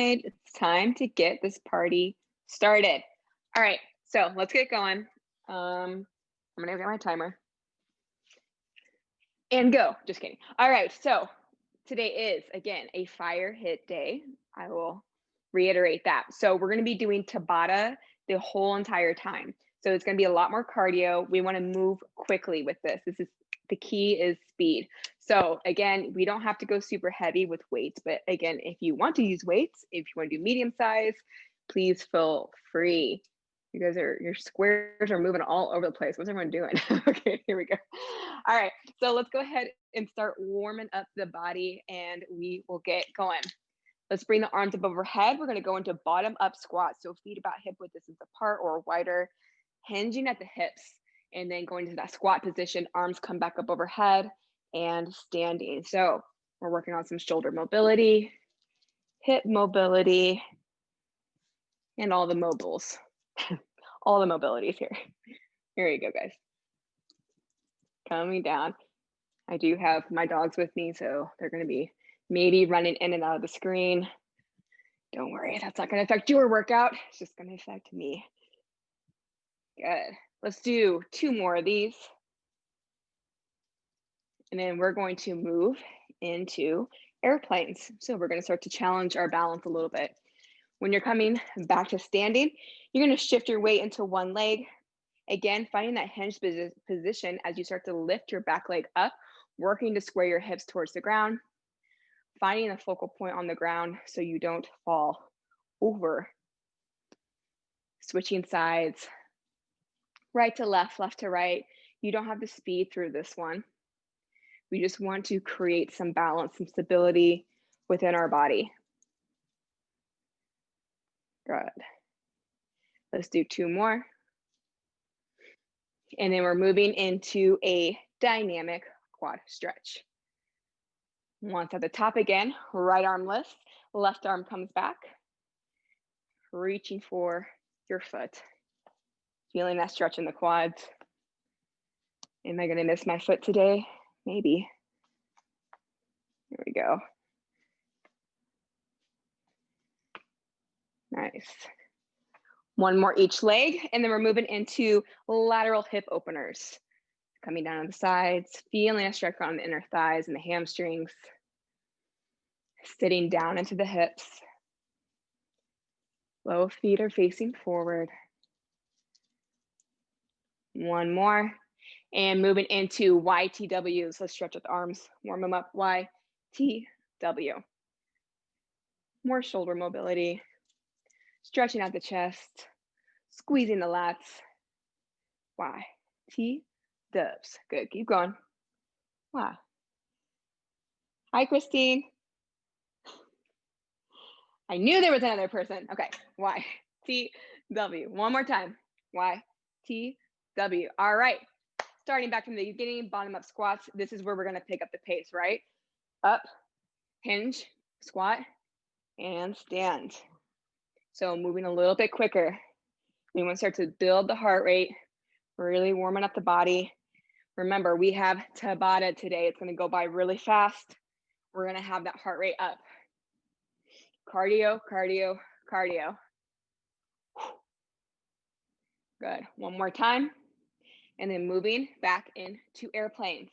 right, it's time to get this party started. All right, so let's get going. I'm gonna get my timer and go. Just kidding. All right, so today is again a fire hit day. I will reiterate that. So we're gonna be doing Tabata the whole entire time. So it's gonna be a lot more cardio. We want to move quickly with this. The key is speed. So again, we don't have to go super heavy with weights, but again, if you want to use weights, if you want to do medium size, please feel free. You guys your squares are moving all over the place. What's everyone doing? Okay, here we go. All right, so let's go ahead and start warming up the body and we will get going. Let's bring the arms up overhead. We're gonna go into bottom up squat. So feet about hip width distance apart or wider, hinging at the hips, and then going to that squat position, arms come back up overhead and standing. So we're working on some shoulder mobility, hip mobility, and all the mobiles, all the mobilities here. Here you go, guys. Coming down. I do have my dogs with me, so they're gonna be maybe running in and out of the screen. Don't worry, that's not gonna affect your workout. It's just gonna affect me. Good. Let's do 2 more of these. And then we're going to move into airplanes. So we're going to start to challenge our balance a little bit. When you're coming back to standing, you're going to shift your weight into one leg. Again, finding that hinge position as you start to lift your back leg up, working to square your hips towards the ground, finding a focal point on the ground so you don't fall over. Switching sides, right to left, left to right. You don't have to speed through this one. We just want to create some balance, some stability within our body. Good. Let's do 2 more. And then we're moving into a dynamic quad stretch. Once at the top again, right arm lifts, left arm comes back, reaching for your foot. Feeling that stretch in the quads. Am I gonna miss my foot today? Maybe. Here we go. Nice. 1 more each leg, and then we're moving into lateral hip openers. Coming down on the sides, feeling a stretch on the inner thighs and the hamstrings. Sitting down into the hips. Both feet are facing forward. 1 more, and moving into YTWs. Let's stretch with the arms, warm them up. YTW. More shoulder mobility. Stretching out the chest, squeezing the lats. Y, T, dubs. Good, keep going. Wow. Hi, Christine. I knew there was another person. Okay, Y, T, W. 1 more time. Y, T, W. All right. Starting back from the beginning, bottom up squats. This is where we're gonna pick up the pace, right? Up, hinge, squat, and stand. So moving a little bit quicker. We want to start to build the heart rate, really warming up the body. Remember, we have Tabata today. It's going to go by really fast. We're going to have that heart rate up. Cardio, cardio, cardio. Good. 1 more time. And then moving back into airplanes.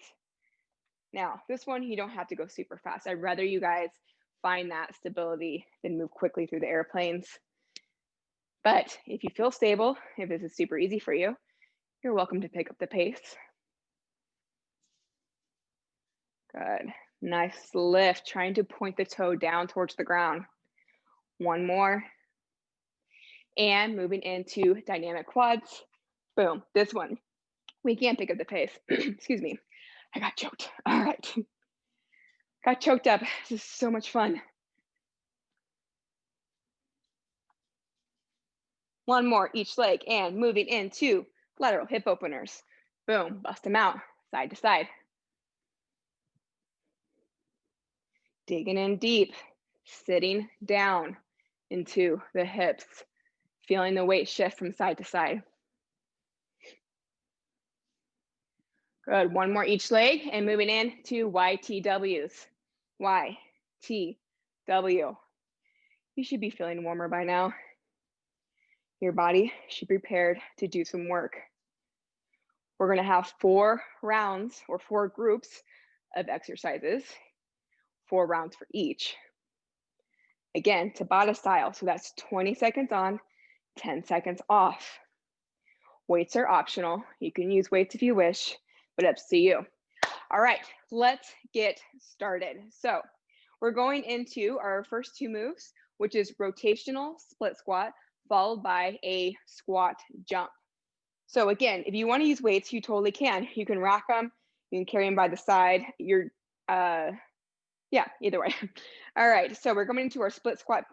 Now, this one, you don't have to go super fast. I'd rather you guys find that stability than move quickly through the airplanes. But if you feel stable, if this is super easy for you, you're welcome to pick up the pace. Good. Nice lift, trying to point the toe down towards the ground. 1 more. And moving into dynamic quads. Boom. This one, we can't pick up the pace. Excuse me. I got choked. All right. Got choked up. This is so much fun. 1 more each leg and moving into lateral hip openers. Boom, bust them out, side to side. Digging in deep, sitting down into the hips, feeling the weight shift from side to side. Good, 1 more each leg and moving into YTWs. Y, T, W. You should be feeling warmer by now. Your body should be prepared to do some work. We're going to have 4 rounds or 4 groups of exercises, 4 rounds for each. Again, Tabata style, so that's 20 seconds on, 10 seconds off. Weights are optional. You can use weights if you wish, but up to you. All right, let's get started. So we're going into our first 2 moves, which is rotational split squat, followed by a squat jump. So again, if you want to use weights, you totally can. You can rack them, you can carry them by the side. Yeah, either way. All right, so we're coming into our split squat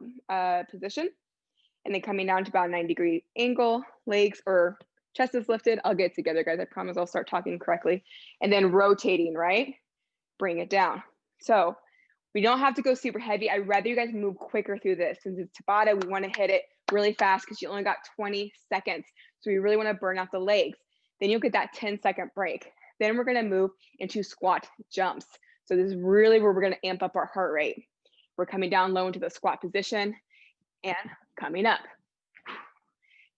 position, and then coming down to about a 90-degree angle, legs or chest is lifted. I'll get it together, guys. I promise I'll start talking correctly. And then rotating, right? Bring it down. So we don't have to go super heavy. I'd rather you guys move quicker through this. Since it's Tabata, we want to hit it really fast because you only got 20 seconds. So we really want to burn out the legs. Then you'll get that 10-second break. Then we're going to move into squat jumps. So this is really where we're going to amp up our heart rate. We're coming down low into the squat position and coming up.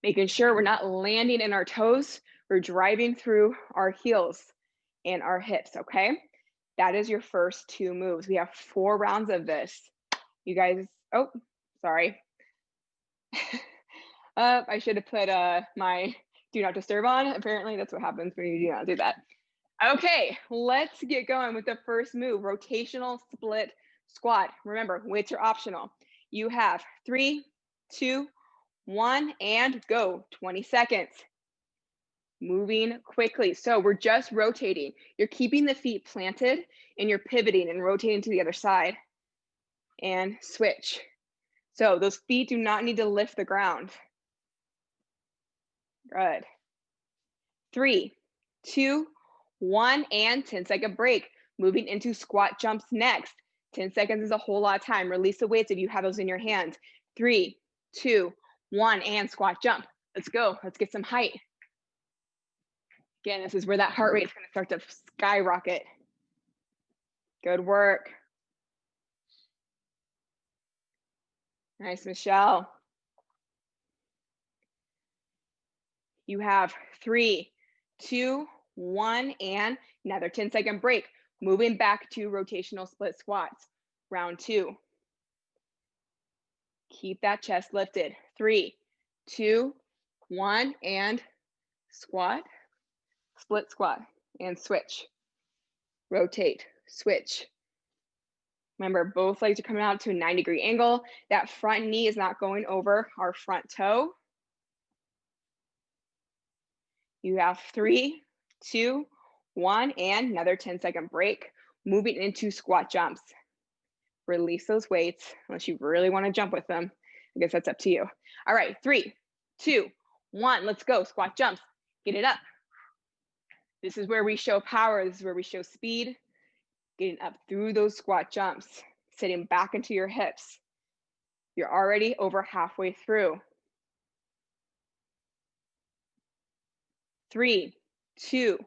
Making sure we're not landing in our toes. We're driving through our heels and our hips, okay? That is your first 2 moves. We have 4 rounds of this. You guys, oh, sorry. I should have put my do not disturb on. Apparently that's what happens when you do not do that. Okay, let's get going with the first move, rotational split squat. Remember, weights are optional. You have 3, 2, 1, and go. 20 seconds. Moving quickly. So we're just rotating. You're keeping the feet planted and you're pivoting and rotating to the other side. And switch. So those feet do not need to lift the ground. Good. 3, 2, 1, and 10-second break. Moving into squat jumps next. 10 seconds is a whole lot of time. Release the weights if you have those in your hand. 3, 2, 1, and squat jump. Let's go. Let's get some height. Again, this is where that heart rate is going to start to skyrocket. Good work. Nice, Michelle. You have 3, 2, 1, and another 10-second break. Moving back to rotational split squats. Round 2. Keep that chest lifted. 3, 2, 1, and squat, split squat, and switch. Rotate, switch. Remember, both legs are coming out to a 90-degree angle. That front knee is not going over our front toe. You have 3, 2, 1, and another 10-second break. Moving into squat jumps. Release those weights unless you really want to jump with them. I guess that's up to you. All right, 3, 2, 1, let's go. Squat jumps. Get it up. This is where we show power. This is where we show speed. Getting up through those squat jumps. Sitting back into your hips. You're already over halfway through. 3, 2,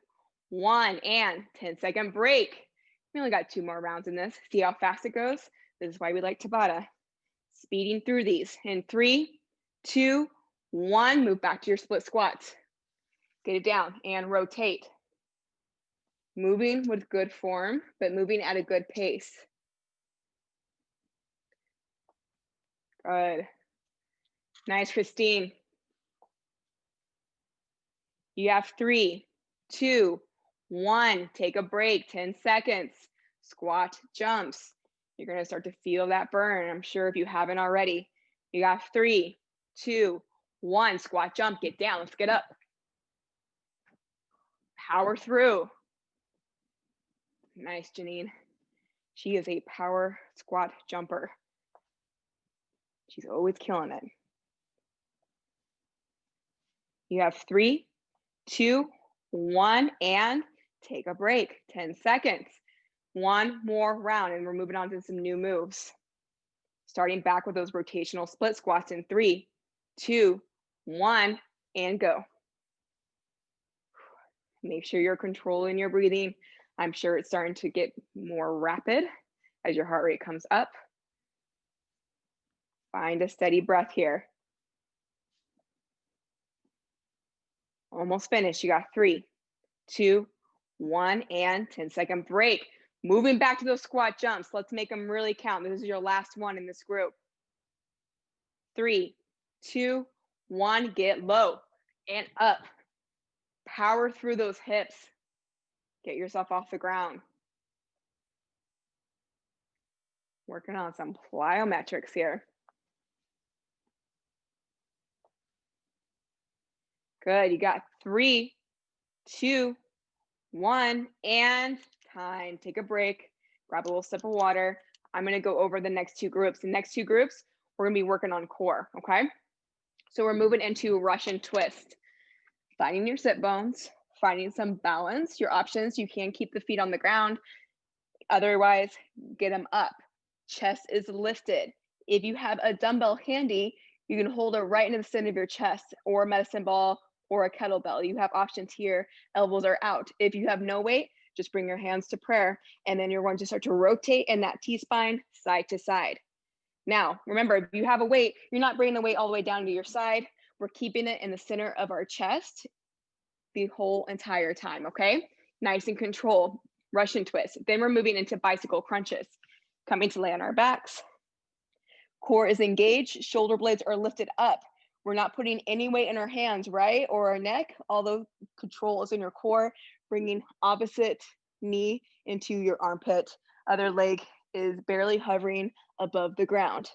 1, and 10-second break. We only got 2 more rounds in this. See how fast it goes? This is why we like Tabata. Speeding through these. In 3, 2, 1, move back to your split squats. Get it down and rotate. Moving with good form, but moving at a good pace. Good. Nice, Christine. You have 3, 2, 1. Take a break, 10 seconds. Squat jumps. You're going to start to feel that burn. I'm sure if you haven't already. You got 3, 2, 1. Squat jump. Get down. Let's get up. Power through. Nice, Janine. She is a power squat jumper. She's always killing it. You have 3, 2, 1, and take a break. 10 seconds. 1 more round, and we're moving on to some new moves. Starting back with those rotational split squats in 3, 2, 1, and go. Make sure you're controlling your breathing. I'm sure it's starting to get more rapid as your heart rate comes up. Find a steady breath here. Almost finished. You got 3, 2, 1, and 10-second break. Moving back to those squat jumps. Let's make them really count. This is your last one in this group. 3, 2, 1, get low and up. Power through those hips. Get yourself off the ground. Working on some plyometrics here. Good. You got 3, 2, 1, and time. Take a break. Grab a little sip of water. I'm going to go over the next 2 groups. The next 2 groups, we're going to be working on core, okay? So we're moving into Russian twist. Finding your sit bones, finding some balance. Your options, you can keep the feet on the ground. Otherwise, get them up. Chest is lifted. If you have a dumbbell handy, you can hold it right into the center of your chest, or a medicine ball or a kettlebell. You have options here. Elbows are out. If you have no weight, just bring your hands to prayer, and then you're going to start to rotate in that T-spine side to side. Now, remember, if you have a weight, you're not bringing the weight all the way down to your side. We're keeping it in the center of our chest the whole entire time, okay? Nice and control. Russian twist. Then we're moving into bicycle crunches. Coming to lay on our backs. Core is engaged. Shoulder blades are lifted up. We're not putting any weight in our hands, right? Or our neck, although control is in your core. Bringing opposite knee into your armpit. Other leg is barely hovering above the ground.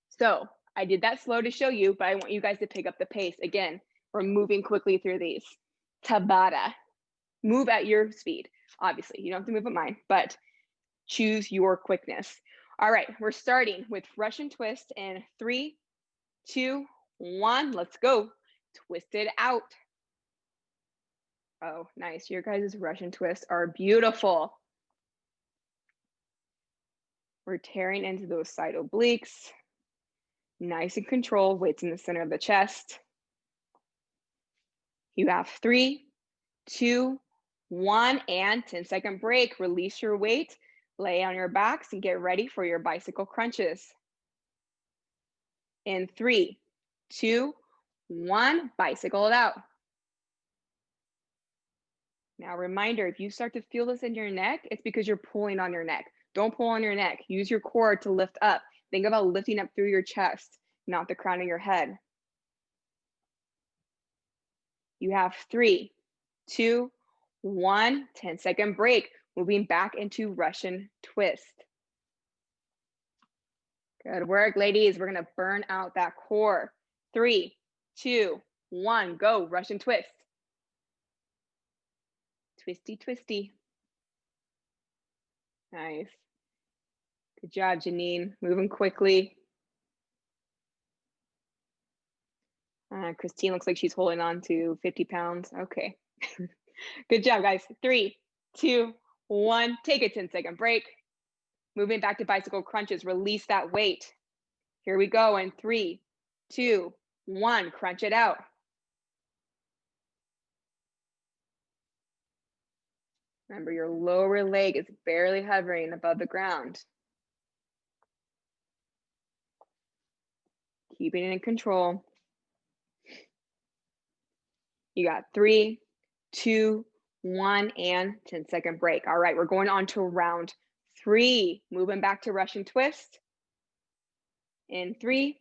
So I did that slow to show you, but I want you guys to pick up the pace. Again, we're moving quickly through these. Tabata. Move at your speed. Obviously, you don't have to move at mine, but choose your quickness. All right, we're starting with Russian twist in 3, 2, 1. Let's go. Twist it out. Oh, nice. Your guys' Russian twists are beautiful. We're tearing into those side obliques. Nice and controlled. Weights in the center of the chest. You have 3, 2, 1, and 10-second break. Release your weight. Lay on your backs and get ready for your bicycle crunches. In 3, 2, 1, bicycle it out. Now, reminder, if you start to feel this in your neck, it's because you're pulling on your neck. Don't pull on your neck. Use your core to lift up. Think about lifting up through your chest, not the crown of your head. You have 3, 2, 1, 10-second break. Moving back into Russian twist. Good work, ladies. We're going to burn out that core. 3, 2, 1, go. Russian twist. Twisty, twisty. Nice. Good job, Janine. Moving quickly. Christine looks like she's holding on to 50 pounds. Okay. Good job, guys. 3, 2, 1. Take a 10-second break. Moving back to bicycle crunches. Release that weight. Here we go in 3, 2, 1. Crunch it out. Remember, your lower leg is barely hovering above the ground. Keeping it in control. You got 3, 2, 1, and 10-second break. All right, we're going on to round 3. Moving back to Russian twist. In 3,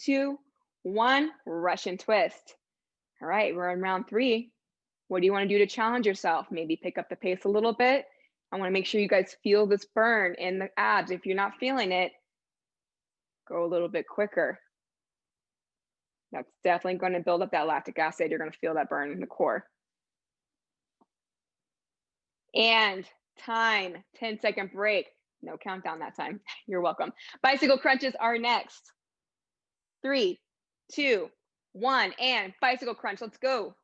2, 1, Russian twist. All right, we're in round 3. What do you want to do to challenge yourself? Maybe pick up the pace a little bit. I want to make sure you guys feel this burn in the abs. If you're not feeling it, go a little bit quicker. That's definitely going to build up that lactic acid. You're going to feel that burn in the core. And time, 10-second break. No countdown that time. You're welcome. Bicycle crunches are next. 3, 2, 1, and bicycle crunch. Let's go.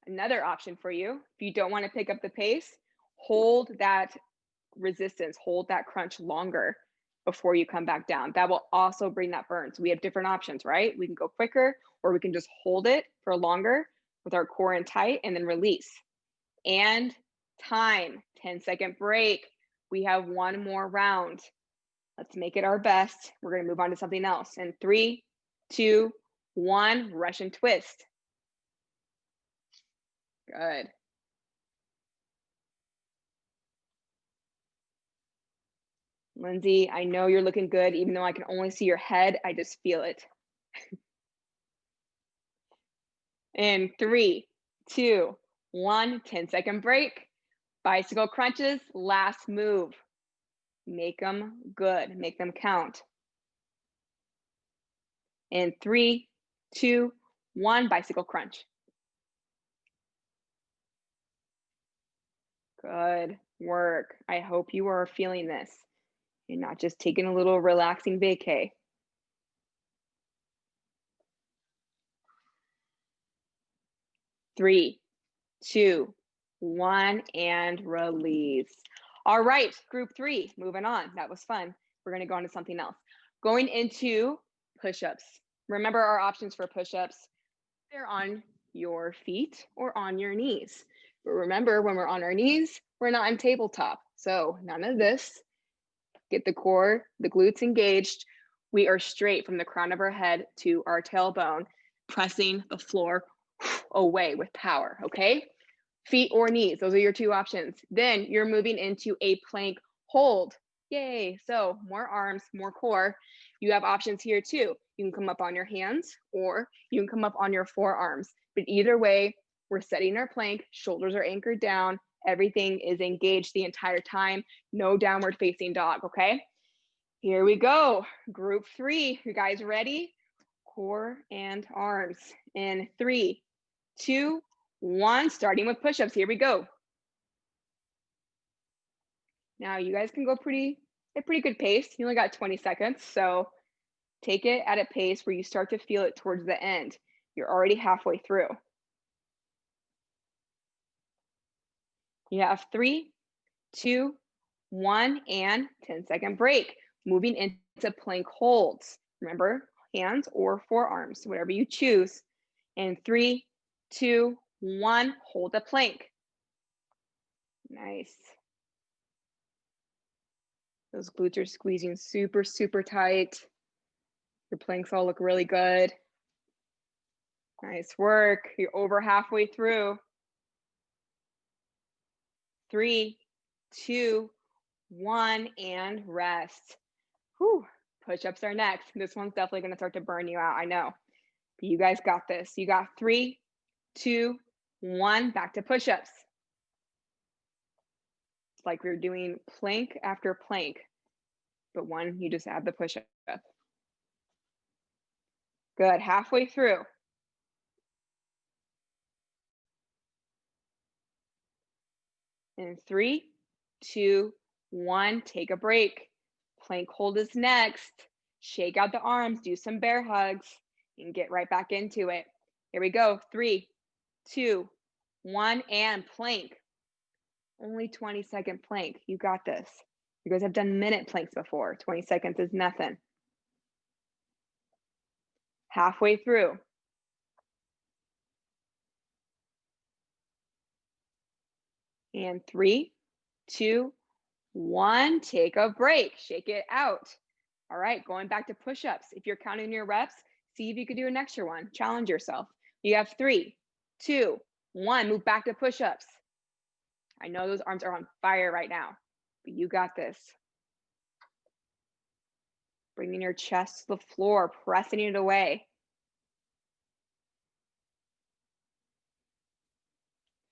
Another option for you, if you don't want to pick up the pace, hold that resistance, hold that crunch longer before you come back down. That will also bring that burn. So we have different options, right? We can go quicker, or we can just hold it for longer with our core in tight and then release. And time, 10-second break. We have one more round. Let's make it our best. We're going to move on to something else. In 3, 2, 1, Russian twist. Good. Lindsay, I know you're looking good, even though I can only see your head. I just feel it. In 3, 2, 1, 10-second break. Bicycle crunches, last move. Make them good, make them count. In 3, 2, 1, bicycle crunch. Good work. I hope you are feeling this. You're not just taking a little relaxing vacay. 3, 2, 1, and release. All right, group 3, moving on. That was fun. We're going to go on to something else. Going into push-ups. Remember our options for push-ups. They're on your feet or on your knees. But remember, when we're on our knees, we're not on tabletop. So none of this. Get the core, the glutes engaged. We are straight from the crown of our head to our tailbone, pressing the floor away with power, okay? Feet or knees, those are your two options. Then you're moving into a plank hold. Yay, so more arms, more core. You have options here too. You can come up on your hands or you can come up on your forearms. But either way, we're setting our plank, shoulders are anchored down, everything is engaged the entire time, no downward facing dog, okay? Here we go, group 3. You guys ready? Core and arms. In 3, 2, 1, starting with push-ups. Here we go. Now you guys can go a pretty good pace. You only got 20 seconds, so take it at a pace where you start to feel it towards the end. You're already halfway through. You have 3, 2, 1, and 10-second break. Moving into plank holds. Remember, hands or forearms, whatever you choose. In 3, 2, 1, hold the plank. Nice. Those glutes are squeezing super, super tight. Your planks all look really good. Nice work. You're over halfway through. 3, 2, 1, and rest. Whew. Push-ups are next. This one's definitely going to start to burn you out, I know. But you guys got this. You got 3, 2, 1, back to push-ups. It's like we're doing plank after plank, but one, you just add the push-up. Good, halfway through. In 3, 2, 1, take a break. Plank hold is next. Shake out the arms, do some bear hugs, and get right back into it. Here we go. 3, 2, 1, and plank. Only 20-second plank. You got this. You guys have done minute planks before. 20 seconds is nothing. Halfway through. And 3, 2, 1, take a break. Shake it out. All right, going back to push-ups. If you're counting your reps, see if you could do an extra one. Challenge yourself. You have 3, 2, 1, move back to push-ups. I know those arms are on fire right now, but you got this. Bringing your chest to the floor, pressing it away.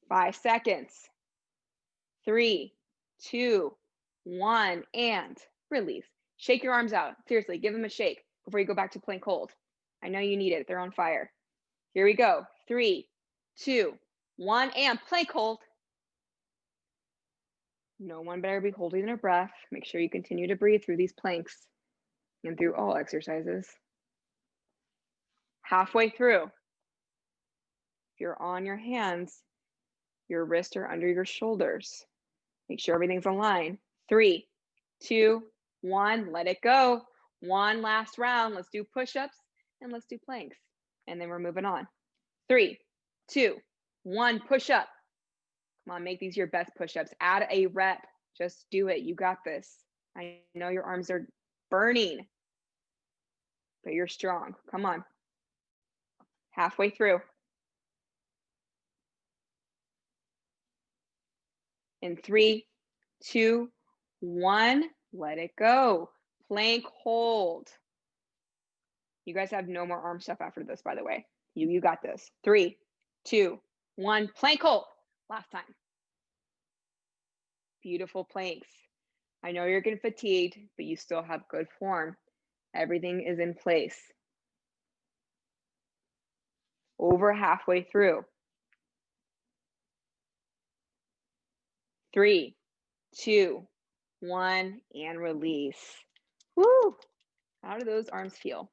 5 seconds. 3, 2, 1, and release. Shake your arms out. Seriously, give them a shake before you go back to plank hold. I know you need it. They're on fire. Here we go. 3, 2, 1, and plank hold. No one better be holding their breath. Make sure you continue to breathe through these planks and through all exercises. Halfway through. If you're on your hands, your wrists are under your shoulders. Make sure everything's aligned. 3, 2, 1, let it go. One last round. Let's do push-ups and let's do planks. And then we're moving on. 3, 2, 1, push up. Come on, make these your best push-ups. Add a rep. Just do it. You got this. I know your arms are burning, but you're strong. Come on. Halfway through. In 3, 2, 1, let it go. Plank hold. You guys have no more arm stuff after this, by the way. You got this. 3, 2, 1, plank hold. Last time. Beautiful planks. I know you're getting fatigued, but you still have good form. Everything is in place. Over halfway through. 3, 2, 1, and release. Woo! How do those arms feel?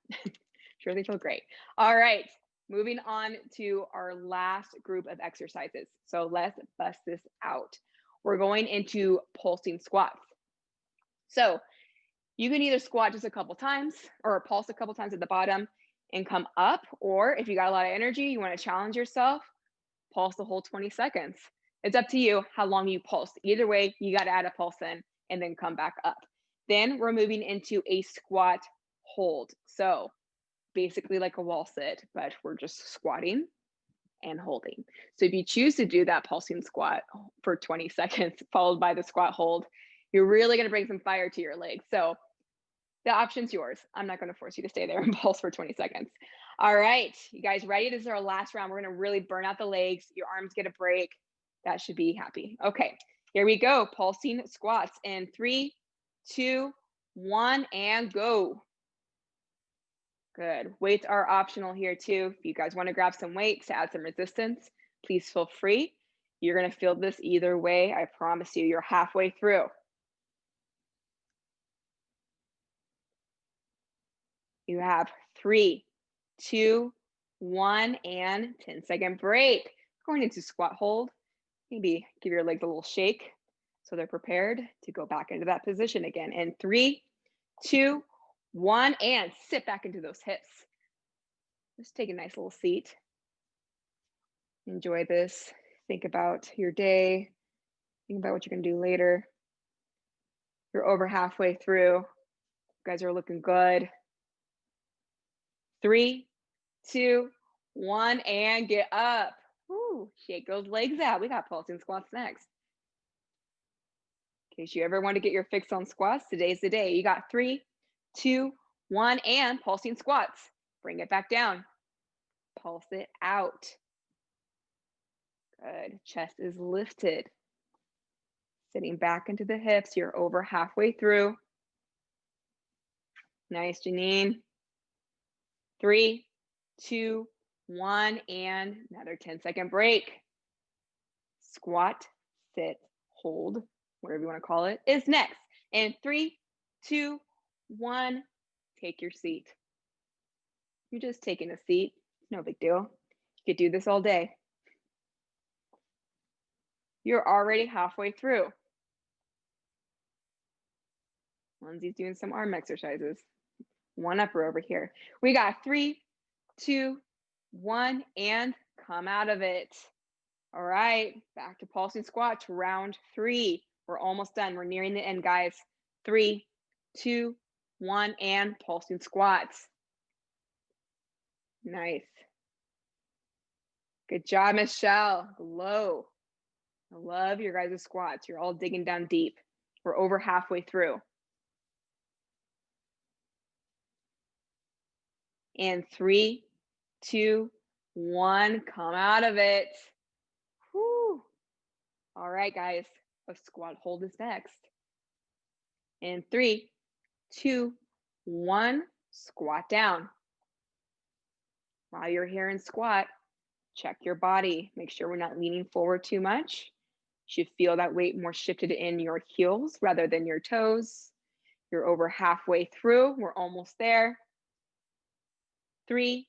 Sure, they feel great. All right, moving on to our last group of exercises. So let's bust this out. We're going into pulsing squats. So you can either squat just a couple times or pulse a couple times at the bottom and come up, or if you got a lot of energy, you want to challenge yourself, pulse the whole 20 seconds. It's up to you how long you pulse. Either way, you got to add a pulse in and then come back up. Then we're moving into a squat hold. So basically like a wall sit, but we're just squatting and holding. So if you choose to do that pulsing squat for 20 seconds, followed by the squat hold, you're really going to bring some fire to your legs. So the option's yours. I'm not going to force you to stay there and pulse for 20 seconds. All right, you guys ready? This is our last round. We're going to really burn out the legs. Your arms get a break. That should be happy. Okay, here we go. Pulsing squats in 3, 2, 1, and go. Good. Weights are optional here too. If you guys want to grab some weights to add some resistance, please feel free. You're going to feel this either way. I promise you, you're halfway through. You have 3, 2, 1, and 10-second break. Going into squat hold. Maybe give your legs a little shake so they're prepared to go back into that position again. In 3, 2, 1, and sit back into those hips. Just take a nice little seat. Enjoy this. Think about your day. Think about what you're going to do later. You're over halfway through. You guys are looking good. 3, 2, 1, and get up. Woo, shake those legs out. We got pulsing squats next. In case you ever want to get your fix on squats, today's the day. You got 3, 2, 1, and pulsing squats. Bring it back down. Pulse it out. Good. Chest is lifted. Sitting back into the hips. You're over halfway through. Nice, Janine. 3, 2, 1, and another 10-second break. Squat, sit, hold, whatever you want to call it, is next. And 3, 2, 1, take your seat. You're just taking a seat. No big deal. You could do this all day. You're already halfway through. Lindsay's doing some arm exercises. One upper over here. We got 3, 2, 1, and come out of it. All right, back to pulsing squats, round 3. We're almost done. We're nearing the end, guys. 3, 2, 1, and pulsing squats. Nice. Good job, Michelle. Low. I love your guys' squats. You're all digging down deep. We're over halfway through. And 3, 2, 1, come out of it. Whew. All right, guys, a squat hold is next. And 3, 2, 1, squat down. While you're here in squat, check your body. Make sure we're not leaning forward too much. You should feel that weight more shifted in your heels rather than your toes. You're over halfway through. We're almost there. 3,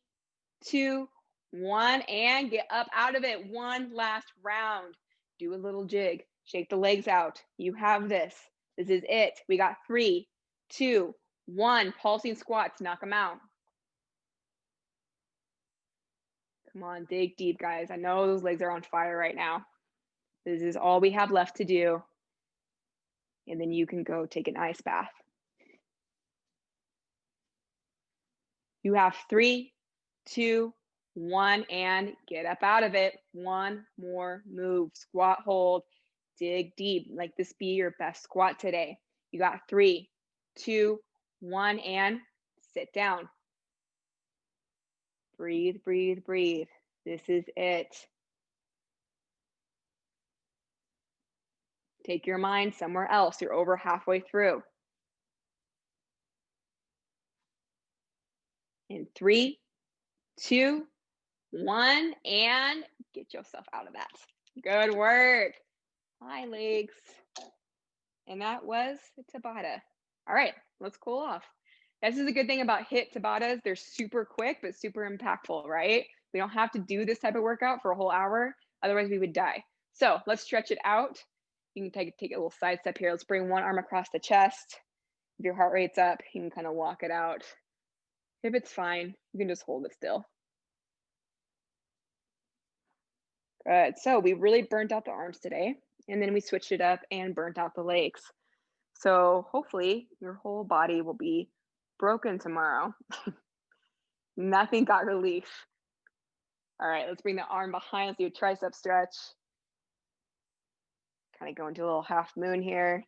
2, 1, and get up out of it. One last round. Do a little jig. Shake the legs out. You have this. This is it. We got 3, 2, 1. Pulsing squats. Knock them out. Come on, dig deep, guys. I know those legs are on fire right now. This is all we have left to do. And then you can go take an ice bath. You have 3, 2, 1, and get up out of it. One more move. Squat, hold, dig deep. Like this be your best squat today. You got 3, 2, 1, and sit down. Breathe, breathe, breathe. This is it. Take your mind somewhere else. You're over halfway through. In 3, 2, 1, and get yourself out of that. Good work. Hi, legs. And that was Tabata. All right, let's cool off. This is a good thing about HIIT Tabatas. They're super quick, but super impactful, right? We don't have to do this type of workout for a whole hour. Otherwise, we would die. So let's stretch it out. You can take a little side step here. Let's bring one arm across the chest. If your heart rate's up, you can kind of walk it out. If it's fine, you can just hold it still. Good. So we really burnt out the arms today, and then we switched it up and burnt out the legs. So hopefully your whole body will be broken tomorrow. Nothing got relief. All right, let's bring the arm behind. Let's do a tricep stretch. Kind of go into a little half moon here.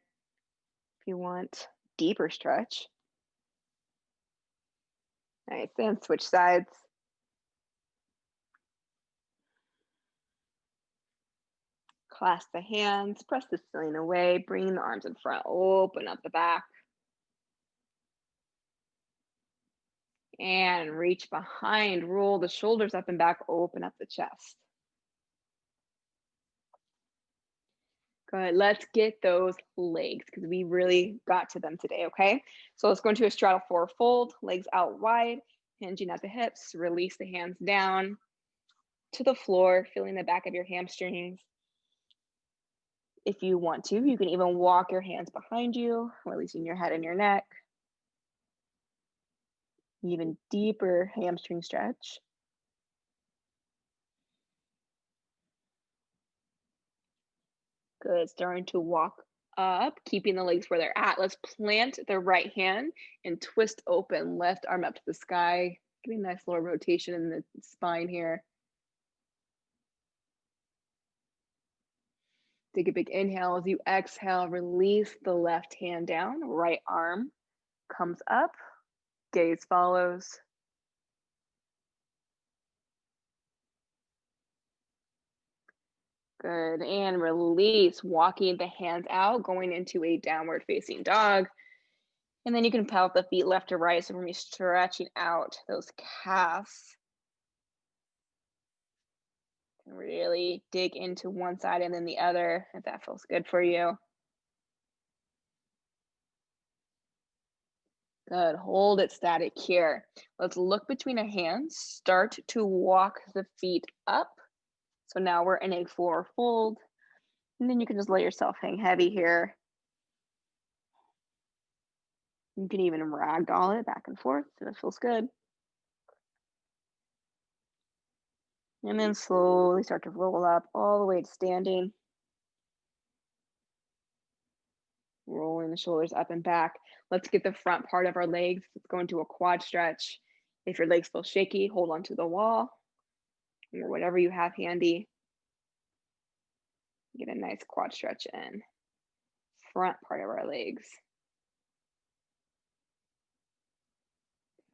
If you want deeper stretch. Nice, and switch sides. Clasp the hands, press the ceiling away, bring the arms in front, open up the back. And reach behind, roll the shoulders up and back, open up the chest. Good, let's get those legs because we really got to them today, okay? So let's go into a straddle forward fold, legs out wide, hinging at the hips, release the hands down to the floor, feeling the back of your hamstrings. If you want to, you can even walk your hands behind you, releasing your head and your neck. Even deeper hamstring stretch. Good, starting to walk up, keeping the legs where they're at. Let's plant the right hand and twist open, left arm up to the sky. Getting a nice little rotation in the spine here. Take a big inhale. As you exhale, release the left hand down, right arm comes up, gaze follows. Good, and release, walking the hands out, going into a downward facing dog. And then you can palp the feet left to right. So we're gonna be stretching out those calves. Really dig into one side and then the other, if that feels good for you. Good, hold it static here. Let's look between our hands, start to walk the feet up. So now we're in a forward fold, and then you can just let yourself hang heavy here. You can even ragdoll it back and forth, so that feels good. And then slowly start to roll up all the way to standing. Rolling the shoulders up and back. Let's get the front part of our legs. Let's go into a quad stretch. If your legs feel shaky, hold onto the wall or whatever you have handy. Get a nice quad stretch in. Front part of our legs.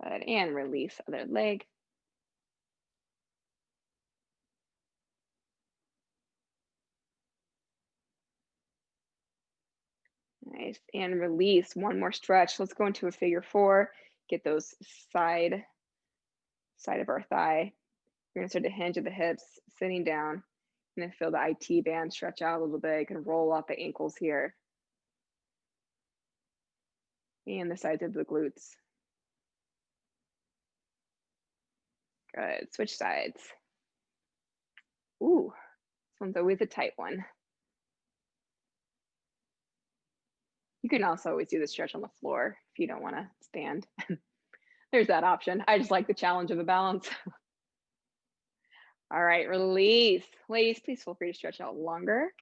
Good, and release other leg. Nice, and release. One more stretch. Let's go into a figure four. Get those side of our thigh. You're gonna start to hinge at the hips, sitting down, and then feel the IT band stretch out a little bit. You can roll off the ankles here. And the sides of the glutes. Good, switch sides. Ooh, this one's always a tight one. You can also always do the stretch on the floor if you don't wanna stand. There's that option. I just like the challenge of the balance. All right, release. Ladies, please feel free to stretch out longer.